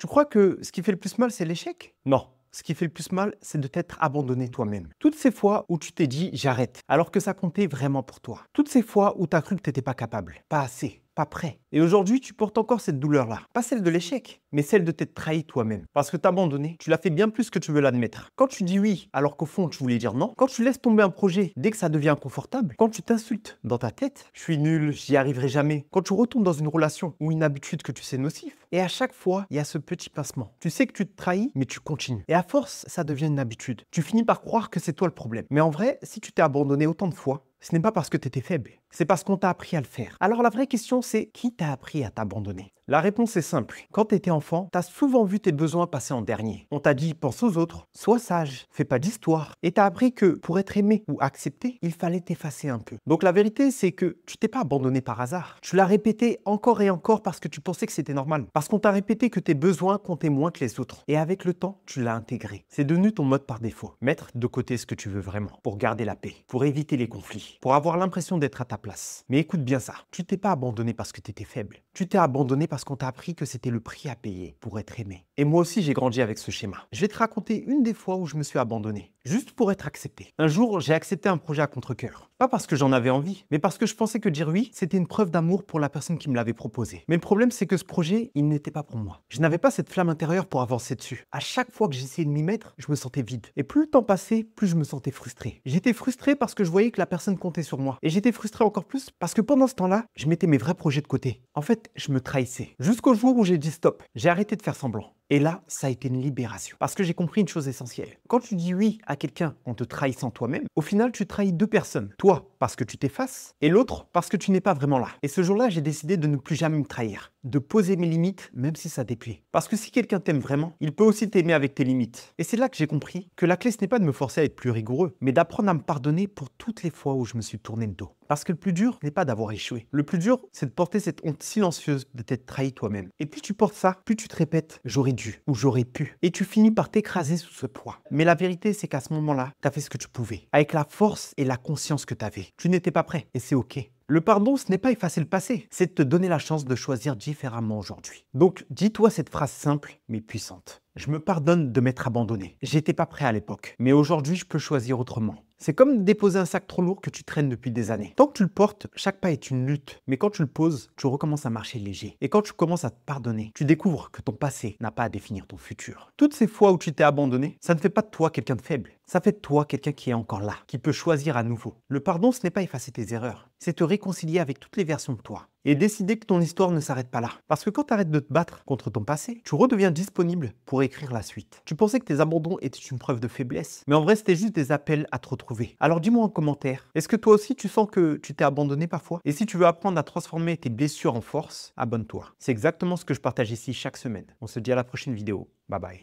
Tu crois que ce qui fait le plus mal, c'est l'échec? Non. Ce qui fait le plus mal, c'est de t'être abandonné toi-même. Toutes ces fois où tu t'es dit j'arrête, alors que ça comptait vraiment pour toi. Toutes ces fois où tu as cru que tu n'étais pas capable, pas assez, pas prêt. Et aujourd'hui, tu portes encore cette douleur-là. Pas celle de l'échec, mais celle de t'être trahi toi-même. Parce que t'abandonner, tu l'as fait bien plus que tu veux l'admettre. Quand tu dis oui, alors qu'au fond, tu voulais dire non. Quand tu laisses tomber un projet dès que ça devient inconfortable. Quand tu t'insultes dans ta tête, je suis nul, j'y arriverai jamais. Quand tu retombes dans une relation ou une habitude que tu sais nocif. Et à chaque fois, il y a ce petit pincement. Tu sais que tu te trahis, mais tu continues. Et à force, ça devient une habitude. Tu finis par croire que c'est toi le problème. Mais en vrai, si tu t'es abandonné autant de fois, ce n'est pas parce que tu étais faible, c'est parce qu'on t'a appris à le faire. Alors la vraie question, c'est qui t'a appris à t'abandonner? La réponse est simple. Quand tu étais enfant, tu as souvent vu tes besoins passer en dernier. On t'a dit pense aux autres, sois sage, fais pas d'histoire. Et tu as appris que pour être aimé ou accepté, il fallait t'effacer un peu. Donc la vérité, c'est que tu t'es pas abandonné par hasard. Tu l'as répété encore et encore parce que tu pensais que c'était normal. Parce qu'on t'a répété que tes besoins comptaient moins que les autres. Et avec le temps, tu l'as intégré. C'est devenu ton mode par défaut. Mettre de côté ce que tu veux vraiment pour garder la paix, pour éviter les conflits, pour avoir l'impression d'être à ta place. Mais écoute bien ça, tu t'es pas abandonné parce que tu étais faible. Tu t'es abandonné parce qu'on t'a appris que c'était le prix à payer pour être aimé. Et moi aussi, j'ai grandi avec ce schéma. Je vais te raconter une des fois où je me suis abandonné, juste pour être accepté. Un jour, j'ai accepté un projet à contre-cœur. Pas parce que j'en avais envie, mais parce que je pensais que dire oui, c'était une preuve d'amour pour la personne qui me l'avait proposé. Mais le problème, c'est que ce projet, il n'était pas pour moi. Je n'avais pas cette flamme intérieure pour avancer dessus. À chaque fois que j'essayais de m'y mettre, je me sentais vide. Et plus le temps passait, plus je me sentais frustré. J'étais frustré parce que je voyais que la personne comptait sur moi. Et j'étais frustré encore plus parce que pendant ce temps-là, je mettais mes vrais projets de côté. En fait, je me trahissais. Jusqu'au jour où j'ai dit stop. J'ai arrêté de faire semblant. Et là, ça a été une libération. Parce que j'ai compris une chose essentielle. Quand tu dis oui à quelqu'un en te trahissant toi-même, au final, tu trahis deux personnes. Toi, parce que tu t'effaces, et l'autre, parce que tu n'es pas vraiment là. Et ce jour-là, j'ai décidé de ne plus jamais me trahir. De poser mes limites, même si ça déplaît. Parce que si quelqu'un t'aime vraiment, il peut aussi t'aimer avec tes limites. Et c'est là que j'ai compris que la clé, ce n'est pas de me forcer à être plus rigoureux, mais d'apprendre à me pardonner pour toutes les fois où je me suis tourné le dos. Parce que le plus dur n'est pas d'avoir échoué. Le plus dur, c'est de porter cette honte silencieuse de t'être trahi toi-même. Et plus tu portes ça, plus tu te répètes « j'aurais dû » ou « j'aurais pu ». Et tu finis par t'écraser sous ce poids. Mais la vérité, c'est qu'à ce moment-là, tu as fait ce que tu pouvais. Avec la force et la conscience que tu avais. Tu n'étais pas prêt et c'est OK. Le pardon, ce n'est pas effacer le passé, c'est de te donner la chance de choisir différemment aujourd'hui. Donc, dis-toi cette phrase simple mais puissante. Je me pardonne de m'être abandonné. J'étais pas prêt à l'époque, mais aujourd'hui, je peux choisir autrement. C'est comme déposer un sac trop lourd que tu traînes depuis des années. Tant que tu le portes, chaque pas est une lutte. Mais quand tu le poses, tu recommences à marcher léger. Et quand tu commences à te pardonner, tu découvres que ton passé n'a pas à définir ton futur. Toutes ces fois où tu t'es abandonné, ça ne fait pas de toi quelqu'un de faible. Ça fait de toi quelqu'un qui est encore là, qui peut choisir à nouveau. Le pardon, ce n'est pas effacer tes erreurs. C'est te réconcilier avec toutes les versions de toi. Et décider que ton histoire ne s'arrête pas là. Parce que quand tu arrêtes de te battre contre ton passé, tu redeviens disponible pour écrire la suite. Tu pensais que tes abandons étaient une preuve de faiblesse, mais en vrai c'était juste des appels à te retrouver. Alors dis-moi en commentaire, est-ce que toi aussi tu sens que tu t'es abandonné parfois? Et si tu veux apprendre à transformer tes blessures en force, abonne-toi. C'est exactement ce que je partage ici chaque semaine. On se dit à la prochaine vidéo. Bye bye.